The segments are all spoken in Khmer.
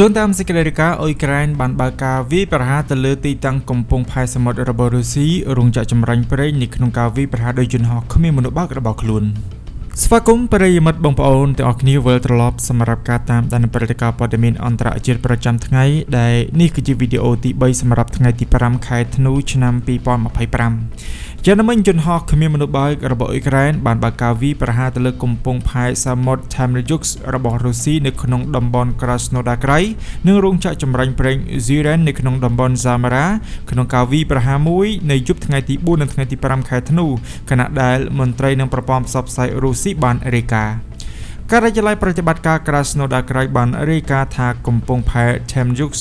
យោងតាមសេចក្តីរាយការណ៍អ៊ុយក្រែនបានបើកការវាយប្រហារទៅលើទីតាំងកំពង់ផែសមុទ្ររបស់រុស្ស៊ីរោងចក្រចម្រាញ់ប្រេងនៅក្នុងការវាយប្រហារដោយយន្តហោះគ្មានមនុស្សបើករបស់ខ្លួនស្វាគមន៍ប្រិយមិត្តបងប្អូនទាំងអស់គ្នាវិលត្រឡប់សម្រាប់ការតាមដានព្រឹត្តិការណ៍ព័ត៌មានអន្តរជាតិប្រចាំថ្ងៃដែលនេះគឺជាវីដេអូទី3សម្រាប់ថ្ងៃទី5ខែធ្នូឆ្នាំ2025ជានិមិត្តយន្តហោះគ្មានមនុស្សបើករបស់អ៊ុយក្រែនបានបើកការវាយប្រហារទៅលើកំពង់ផែសមុទ្រ Temryuk របស់រុស្ស៊ីនៅក្នុងតំបន់ Krasnodar និងរោងចក្រចម្រាញ់ប្រេង Ziren នៅក្នុងតំបន់ Samara ក្នុងការវាយប្រហារមួយនៅយប់ថ្ងៃទី4និងថ្ងៃទី5ខែធ្នូខណៈដែលមន្ត្រីនឹងប្រព័ន្ធផ្សព្វផ្សាយរុស្ស៊ីបានរាយការណ៍ការិយាល័យប្រតិបត្តិការ Krasnodar បានរាយការណ៍ថាកំពង់ផែ Temryuk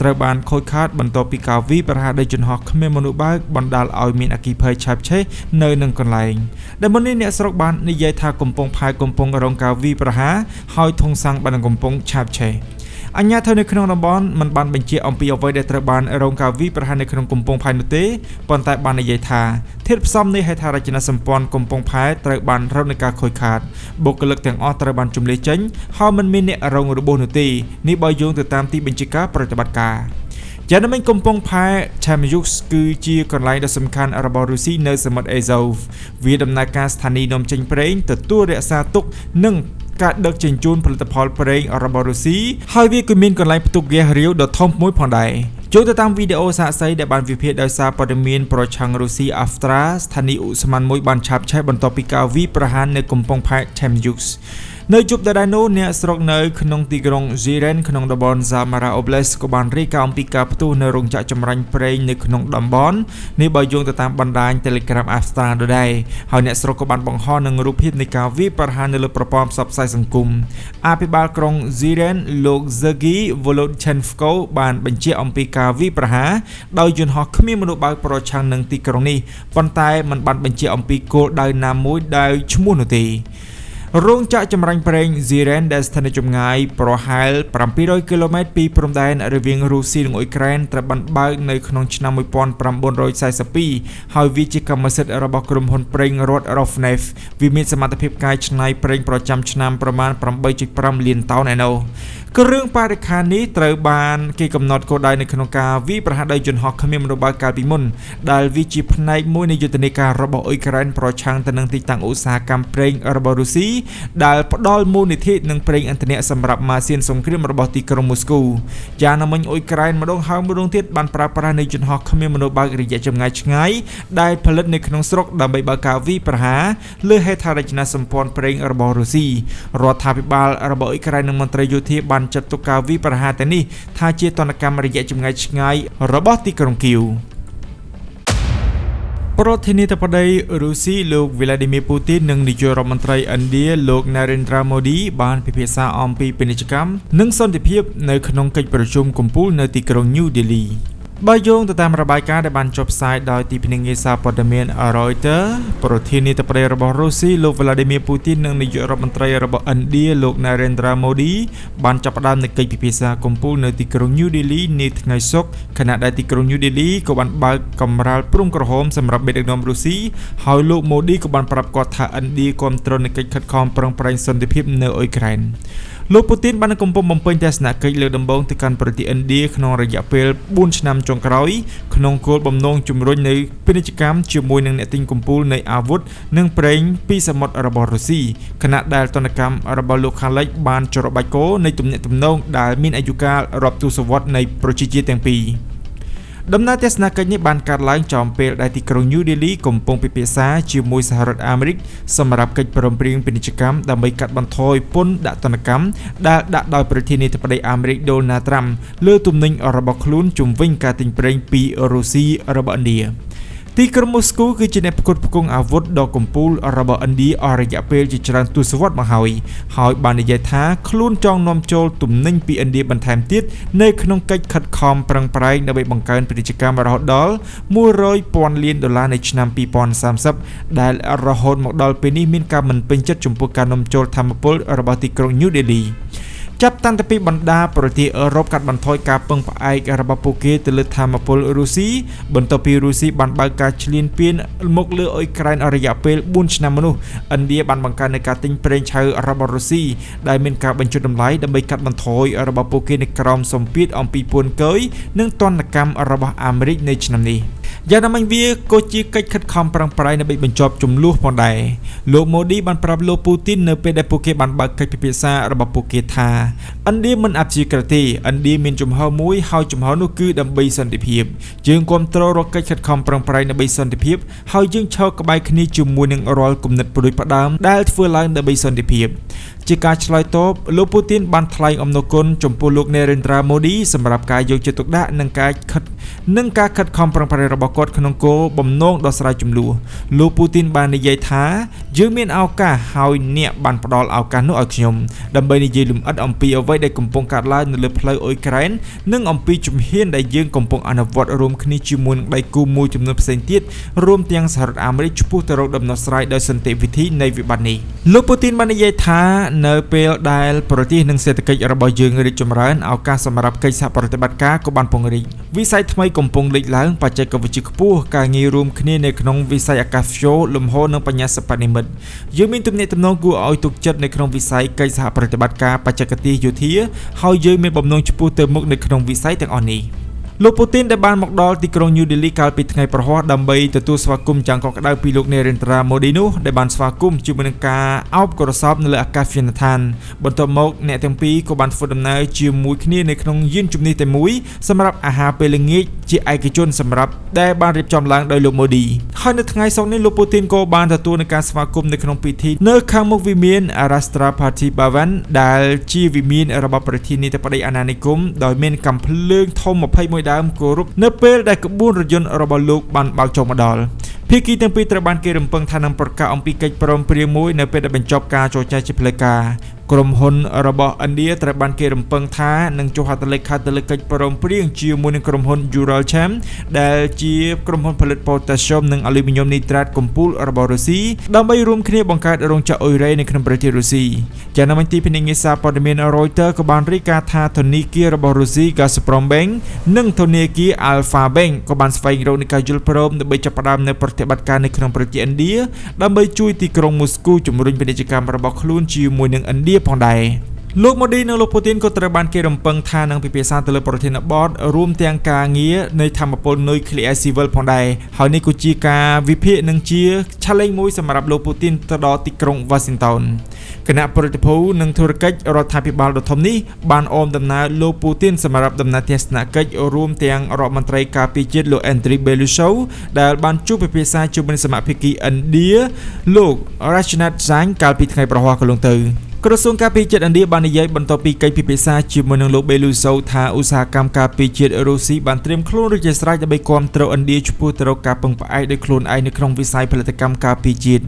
ត្រូវបានខូចខាតបន្ទាប់ពីការវាយប្រហារដោយយន្តហោះគ្មានមនុស្សបើកបណ្ដាលឲ្យមានអគ្គិភ័យឆាបឆេះនៅនឹងកន្លែងដែលមុននេះអ្នកស្រុកបាននិយាយថាកំពង់ផែកំពុងរងការវាយប្រហារហើយធុងសាំងបានកំពុងឆាបឆេះអញ្ញាធិនៅក្នុងតំបន់មិនបានបញ្ជាអំពីអ្វីដែលត្រូវបានរងការវាយប្រហារនៅក្នុងកំពង់ផែនោះទេប៉ុន្តែបាននិយាយថាធាតុផ្សំនៃហេដ្ឋារចនាសម្ព័ន្ធកំពង់ផែត្រូវបានរងនឹងការខូចខាតបុគ្គលិកទាំងអស់ត្រូវបានជម្លៀសចេញហើយមិនមានអ្នករងរបួសនោះទេនេះបើយោងទៅតាមទីបញ្ជាការប្រតិបត្តិការយ៉ាងណាមិញកំពង់ផែ Temryuk គឺជាកន្លែងដ៏សំខាន់របស់រុស្ស៊ីនៅសមុទ្រ Azov វាដំណើរការស្ថានីយនាំចេញប្រេងទទួលរក្សាទុកនិងការដឹកជញ្ជូនផលិតផលប្រេងរបស់រុស្ស៊ីហើយវាក៏មានកន្លែងផ្ទុកហ្គាសរាវដ៏ធំមួយផងដែរចូលទៅតាមវីដេអូសាកសីដែលបានវិភាគដោយសារព័ត៌មានប្រឆាំងរុស្ស៊ី Avtra ស្ថានីយឧស្ម័នមួយបានឆាបឆេះបន្ទាប់ពីការវាយប្រហារនៅកំពង់ផែ Temryukនៅជប់ដដែលនោះអ្នកស្រុកនៅក្នុងទីក្រុង Ziren ក្នុងតំបន់ Samara Oblast ក៏បានរាយការណ៍អំពីការផ្ទុះនៅរោងចក្រចម្រាញ់ប្រេងនៅក្នុងតំបន់នេះបើយោងទៅតាមបណ្ដាញ Telegram Avtra ដែរហើយអ្នកស្រុកក៏បានបង្ហោះនឹងរូបភាពនៃការវាយប្រហារនៅលើប្រព័ន្ធផ្សព្វផ្សាយសង្គមអភិបាលក្រុង Ziren លោក Sergei Volodchenko បានបញ្ជាក់អំពីការវាយប្រហារដោយយន្តហោះគ្មានមនុស្សបើកប្រឆាំងនឹងទីក្រុងនេះប៉ុន្តែមិនបានបញ្ជាក់អំពីគោលដៅណាមួយដែលឈ្មោះនោះទេរោងចក្រចម្រាញ់ប្រេង Ziren ដែលស្ថិតនៅចម្ងាយប្រហែល700គីឡូម៉ែត្រពីព្រំដែនរវាងរុស្ស៊ីនិងអ៊ុយក្រែនត្រូវបានបើកនៅក្នុងឆ្នាំ1942ហើយវាជាកម្មសិទ្ធិរបស់ក្រុមហ៊ុនប្រេងរដ្ឋ Rosneft វាមានសមត្ថភាពកែច្នៃប្រេងប្រចាំឆ្នាំប្រមាណ 8.5 លានតោនឯណោះគ្រឿងបរិក្ខារនេះត្រូវបានគេកំណត់គោលដៅនៅក្នុងការវាយប្រហារដោយយន្តហោះគ្មានមនុស្សបើកកាលពីមុនដែលវាជាផ្នែកមួយនៃយុទ្ធនាការរបស់អ៊ុយក្រែនប្រឆាំងទៅនឹងទីតាំងឧស្សាហកម្មប្រេងរបស់រុស្ស៊ីដែលផ្ដល់មូលនិធិនិងប្រេងឥន្ធនៈសម្រាប់ម៉ាស៊ីនសង្គ្រាមរបស់ទីក្រុងមូស្គូយ៉ាងណាមិញអ៊ុយក្រែនម្ដងហើយម្ដងទៀតបានប្រើប្រាស់នៃយន្តហោះគ្មានមនុស្សបើករយៈចម្ងាយឆ្ងាយដែលផលិតនៅក្នុងស្រុកដើម្បីបើកការវាយប្រហារលើហេដ្ឋារចនាសម្ព័ន្ធប្រេងរបស់រុស្ស៊ីរដ្ឋាភិបាលរបស់អ៊ុយក្រែននិងមន្ត្រីយោធាបានចាត់ទុកការវាយប្រហារទាំងនេះថាជាទណ្ឌកម្មរយៈចម្ងាយឆ្ងាយរបស់ទីក្រុងគីវប្រធានាធិបតីរុស្ស៊ីលោក Vladimir Putin និងនាយករដ្ឋមន្ត្រីឥណ្ឌាលោក Narendra Modi បានពិភាក្សាអំពីពាណិជ្ជកម្មនិងសន្តិភាពនៅក្នុងកិច្ចប្រជុំកំពូលនៅទីក្រុង New Delhiបើយោងទៅតាមរបាយការណ៍ដែលបានចុះផ្សាយដោយទីភ្នាក់ងារសារព័ត៌មាន Reuters ប្រធានាធិបតីរបស់រុស្ស៊ីលោក Vladimir Putin និងនាយករដ្ឋមន្ត្រីរបស់ឥណ្ឌាលោក Narendra Modi បានចាប់ផ្ដើមនៃកិច្ចពិភាក្សាកំពូលនៅទីក្រុង New Delhi នាថ្ងៃសុក្រខណៈដែលទីក្រុង New Delhi ក៏បានបើកកម្រាលព្រំក្រហមសម្រាប់មេដឹកនាំរុស្ស៊ីហើយលោក Modi ក៏បានប្រាប់គាត់ថាឥណ្ឌាគាំទ្រនឹងកិច្ចខិតខំប្រឹងប្រែងសន្តិភាពនៅអ៊ុយក្រែនលោកពូទីនបានកំពុងបំពេញទស្សនកិច្ចលើកដំបូងទៅកាន់ប្រទេសឥណ្ឌាក្នុងរយៈពេល4ឆ្នាំចុងក្រោយក្នុងគោលបំណងជំរុញនៅពាណិជ្ជកម្មជាមួយនឹងអ្នកទិញកំពូលនៃអាវុធនិងប្រេងពីសមុទ្ររបស់រុស្ស៊ីខណៈដែលទណ្ឌកម្មរបស់លោកខាងលិចបានច្របាច់គោនៃទំនាក់ទំនងដែលមានអាយុកាលរាប់ទសវត្សរ៍នៃប្រជាជាតិទាំងពីរដំណើរទស្សនកិច្ចនេះបានកើតឡើងចំពេលដែលទីក្រុង New Delhi កំពុងពិភាក្សាជាមួយសហរដ្ឋអាមេរិកសម្រាប់កិច្ចព្រមព្រៀងពាណិជ្ជកម្មដើម្បីកាត់បន្ថយពន្ធដាក់ទណ្ឌកម្មដែលដាក់ដោយប្រធានាធិបតីអាមេរិក Donald Trump លើទំនិញរបស់ខ្លួនជំវិញការទិញប្រេងពីរុស្ស៊ីរបស់ឥណ្ឌាទីក្រុងមូស្គូគឺជាអ្នកផ្គត់ផ្គង់អាវុធដ៏កំពូលរបស់ឥណ្ឌាអស់រយៈពេលជាច្រើនទសវត្សរ៍មកហើយបាននិយាយថាខ្លួនចង់នាំចូលទំនិញពីឥណ្ឌាបន្ថែមទៀតនៅក្នុងកិច្ចខិតខំប្រឹងប្រែងដើម្បីបង្កើនពាណិជ្ជកម្មរហូតដល់$100,000 លាននៅឆ្នាំ2030ដែលរហូតមកដល់ពេលនេះមានការមិនពេញចិត្តចំពោះការនាំចូលថាមពលរបស់ទីក្រុង New Delhi ចាប់តាំងពីបណ្ដាប្រទេសអឺរ៉ុបកាត់បន្ថយការពឹងផ្អែករបស់ពួកគេទៅលើធម្មពលរុស្ស៊ីបន្ទាប់ពីរុស្ស៊ីបានបើកការឈ្លានពានមកលើអ៊ុយក្រែនរយៈពេល4ឆ្នាំមុននោះឥណ្ឌាបានបង្កើនការទិញប្រេងឆៅរបស់រុស្ស៊ីដែលមានការបញ្ចុះតម្លៃដើម្បីកាត់បន្ថយរបស់ពួកគេនៅក្រោមសម្ពាធអំពីពន្ធគយនិងទណ្ឌកម្មរបស់អាមេរិកនៅឆ្នាំនេះយ៉ាងណាមិញវាក៏ជាកិច្ចខិតខំប្រឹងប្រែងដើម្បីបញ្ចប់ចំនួនផងដែរលោកម៉ូឌីបានប្រាប់លោកពូទីននៅពេលដែលពួកគេបានបើកកិច្ចពិភាក្សារបស់ពួកគេថាឥណ្ឌាមិនអព្យាក្រឹតទេឥណ្ឌាមានជំហរមួយហើយជំហរនោះគឺដើម្បីសន្តិភាពយើងគាំទ្ររកកិច្ចខិតខំប្រឹងប្រែងដើម្បីសន្តិភាពហើយយើងឈរក្បែរគ្នាជាមួយនឹងរាល់គំនិតផ្ដួចផ្ដើមដែលធ្វើឡើងដើម្បីសន្តិភាពជាការឆ្លើយតបលោកពូទីនបានថ្លែងអំណរគុណចំពោះលោកណេរិនត្រាម៉ូឌីសម្រាប់ការយកចិត្តទុកដាក់និងការខិតខំប្រឹងប្រែងរបស់គាត់ក្នុងគោលបំណងដោះស្រាយជម្លោះលោកពូទីនបាននិយាយថាយើងមានឱកាសហើយអ្នកបានផ្ដល់ឱកាសនោះឲ្យខ្ញុំដើម្បីនិយាយលម្អិតអំពីអ្វីដែលកំពុងកើតឡើងនៅលើផ្លូវអ៊ុយក្រែននិងអំពីជំហានដែលយើងកំពុងអនុវត្តរួមគ្នាជាមួយនឹងដៃគូមួយចំនួនផ្សេងទៀតរួមទាំងសហរដ្ឋអាមេរិកឆ្ពោះទៅរកដំណោះស្រាយដោយសន្តិវិធីនៃវិបត្តិនេះលោកពូទីនបាននិយាយថានៅពេលដែលប្រទេសនិងសេដ្ឋកិច្ចរបស់យើងរីកចម្រើនឱកាសសម្រាប់កិច្ចសហប្រតិបត្តិការក៏បានពង្រីកវិស័យថ្មីកំពុងលេចឡើងបច្ចេកវិទ្យាខ្ពស់ការងាររួមគ្នានៅក្នុងវិស័យអាកាសយោលំហូរនិងបញ្ញាសិប្បនិម្មិតយើងមានទំនាក់ទំនងគួរឲ្យទុកចិត្តនៅក្នុងវិស័យកិច្ចសហប្រតិបត្តិការបច្ចេកទេសយោធាហើយយើងមានបំណងឆ្ពោះទៅមុខនៅក្នុងវិស័យទាំងអស់នេះលោកពូទីនដែលបានមកដល់ទីក្រុងញូដេលីកាលពីថ្ងៃប្រហ័សដើម្បីទទួលស្វាគមន៍យ៉ាងកក់ក្ដៅពីលោកណេរិនត្រាម៉ូឌីនោះដែលបានស្វាគមន៍ជាមួយនឹងការអោបក្រសោបនៅលើអាកាសយានដ្ឋានបន្ទាប់មកអ្នកទាំងពីរក៏បានធ្វើដំណើរជាមួយគ្នានៅក្នុងយានជំនិះតែមួយសម្រាប់អាហារពេលល្ងាចជាឯកជនសម្រាប់ដែលបានរៀបចំឡើងដោយលោកម៉ូឌីហើយនៅថ្ងៃសុក្រនេះលោកពូទីនក៏បានទទួលនឹងការស្វាគមន៍នៅក្នុងពិធីនៅខាងមុខវិមាន Rashtrapati Bhavan ដែលជាវិមានរបស់ប្រធានាធិបតីអាណានិគមដោយមានកាំភ្លើងធំ21ដើមគោរពនៅពេលដែលក្បួនរថយន្តរបស់លោកបានបើកចូលមកដល់ភាគីទាំងពីរត្រូវបានគេរំពឹងថានឹងប្រកាសអំពីកិច្ចព្រមព្រៀងមួយនៅពេលដែលបញ្ចប់ការចរចាជាផ្លូវការក្រុមហ៊ុនរបស់ឥណ្ឌាត្រូវបានគេរំពឹងថានឹងចុះហត្ថលេខាទៅលើកិច្ចព្រមព្រៀងជាមួយនឹងក្រុមហ៊ុន Uralchem ដែលជាក្រុមហ៊ុនផលិត Potassium និង Aluminium Nitrate កំពូលរបស់រុស្ស៊ីដើម្បីរួមគ្នាបង្កើតរោងចក្រអ៊ុយរ៉េនៅក្នុងប្រទេសរុស្ស៊ីយ៉ាងណាមិញទីភ្នាក់ងារសារព័ត៌មាន Reuters ក៏បានរាយការណ៍ថាធនាគាររបស់រុស្ស៊ី Gazprom Bank និងធនាគារ Alfa Bank ក៏បានស្វែងរកនៃការយល់ព្រមដើម្បីចាប់ផ្ដើមនៅប្រតិបត្តិការនៅក្នុងប្រទេសឥណ្ឌាដើម្បីជួយទីក្រុងមូស្គូជំរុញពាណិជ្ជកម្មរបស់ខ្លួនជាមួយនឹងឥណ្ឌាផងដែរលោកម៉ូឌីនិងលោកពូទីនក៏ត្រូវបានគេរំពឹងថានឹងពិភាក្សាទៅលើប្រធានបទរួមទាំងការងារនៃធម្មពលនុយក្លេអ៊ែរស៊ីវិលផងដែរហើយនេះក៏ជាការវិភាគនិងជា challenge មួយសម្រាប់លោកពូទីនទៅដល់ទីក្រុង Washington គណៈប្រតិភូនិងធុរកិច្ចរដ្ឋាភិបាលដ៏ធំនេះបានអមដំណើរលោកពូទីនសម្រាប់ដំណើរទស្សនកិច្ចរួមទាំងរដ្ឋមន្ត្រីការពារជាតិលោក Andriy Belousov ដែលបានជួបពិភាក្សាជាមួយសមាភិកីឥណ្ឌាលោក Rajnath Singh កាលពីថ្ងៃប្រហ័សកន្លងទៅក្រសួងការពារជាតិឥណ្ឌាបាននិយាយបន្ទាប់ពីកិច្ចពិភាក្សាជាមួយនឹងលោក Belousov ថាឧស្សាហកម្មការពារជាតិរុស្ស៊ីបានត្រៀមខ្លួនរួចជាស្រេចដើម្បីគាំទ្រឥណ្ឌាចំពោះទៅរកការពឹងផ្អែកដោយខ្លួនឯងនៅក្នុងវិស័យផលិតកម្មការពារជាត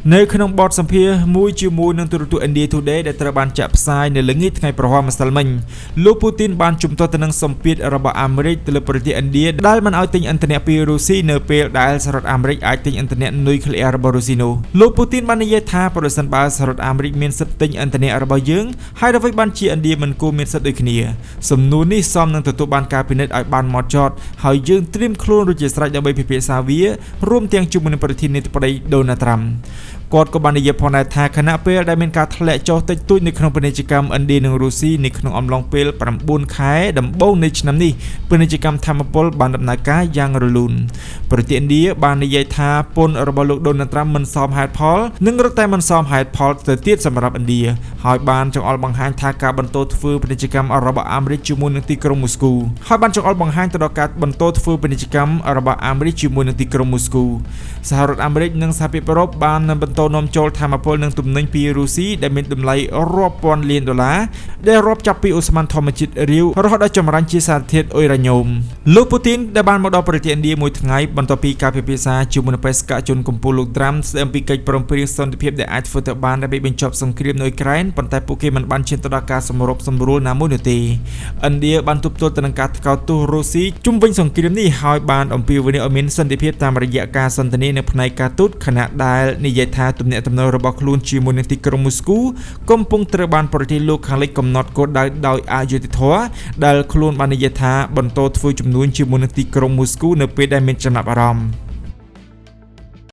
ិនៅក្នុងបទសម្ភាសន៍មួយជាមួយនឹងទូរទស្សន៍ India Today ដែលត្រូវបានចាក់ផ្សាយនៅល្ងាចថ្ងៃប្រហ័សម្សិលមិញលោកពូទីនបានជំទាស់ទៅនឹងសម្ពាធរបស់អាមេរិកទៅលើប្រទេសឥណ្ឌាដែលមិនឲ្យទិញឥន្ធនៈពីរុស្ស៊ីនៅពេលដែលសហរដ្ឋអាមេរិកអាចទិញឥន្ធនៈនុយក្លេអ៊ែររបស់រុស្ស៊ីនោះលោកពូទីនបាននិយាយថាប្រសិនបើសហរដ្ឋអាមេរិកមានសិទ្ធិទិញឥន្ធនៈរបស់យើងហើយអ្វីបានជាឥណ្ឌាមិនគួរមានសិទ្ធិដូចគ្នាសំណួរនេះសមនឹងទទួលបានការពិនិត្យឲ្យបានហ្មត់ចត់ហើយយើងត្រៀមខ្លួនរួចជាស្រេចដើម្បីពិភាក្សាវារួមទាំងជាមួយនឹងប្រធានាធិបតី Donald Trump គាត់ក៏បាននិយាយផងដែរថាខណៈពេលដែលមានការធ្លាក់ចុះតិចតួចនៅក្នុងពាណិជ្ជកម្មឥណ្ឌានិងរុស្ស៊ីនៅក្នុងអំឡុងពេល9ខែដំបូងនៃឆ្នាំនេះពាណិជ្ជកម្មធម្មពលបានដំណើរការយ៉ាងរលូនប្រទេសឥណ្ឌាបាននិយាយថាពន្ធរបស់លោក Donald Trump មិនសមហេតុផលនិងរត់តែមិនសមហេតុផលទៅទៀតសម្រាប់ឥណ្ឌាហើយបានចង្អុលបង្ហាញថាការបន្តធ្វើពាណិជ្ជកម្មរបស់អាមេរិកជាមួយនឹងទីក្រុងមូស្គូហើយបានចង្អុលបង្ហាញទៅដល់ការបន្តធ្វើពាណិជ្ជកម្មរបស់អាមេរិកជាមួយនឹងទីក្រុងមូស្គូសហរដ្ឋអាមេរិកនិងសហភាពអឺរ៉ុបបានបន្តនាំចូលថាមពលនិងទំនិញពីរុស្ស៊ីដែលមានតម្លៃរាប់ពាន់លានដុល្លារដែលរាប់ចាប់ពីអូស្មန်ធម្មជាតិរាវរហូតដល់ចម្រាញ់ជាសារធាតុអ៊ុយរ៉ាញ៉ូមលោកពូទីនដែលបានមកដល់ប្រទេសឥណ្ឌាមួយថ្ងៃបន្ទាប់ពីការពិភាក្សាជាមួយនឹងបេសកជនកម្ពុជាលោកត្រាំស្ដីអំពីកិច្ចព្រមព្រៀងសន្តិភាពដែលអាចធ្វើទៅបានដើម្បីបញ្ចប់សង្គ្រាមនៅអ៊ុយក្រែនប៉ុន្តែពួកគេមិនបានឈានទៅដល់ការសម្របសម្រួលណាមួយនោះទេឥណ្ឌាបានទប់ទល់ទៅនឹងការថ្កោលទោសរុស្ស៊ីជុំវិញសង្គ្រាមនេះហើយបានអំពាវនាវឲ្យមានសន្តិភាពតាមរយៈការសន្ទនានៅផ្នែកការទូតខណៈដែលនិយាយថា ទំនាក់ទំនងរបស់ខ្លួនជាមួយនឹងទីក្រុងមូស្គូកំពុងត្រូវបានប្រទេសលោកខាងលិចកំណត់គោលដៅដោយអយុត្តិធម៌ដែលខ្លួនបាននិយាយថាបន្តធ្វើជំនួញជាមួយនឹងទីក្រុងមូស្គូនៅពេលដែលមានចំណាប់អារម្មណ៍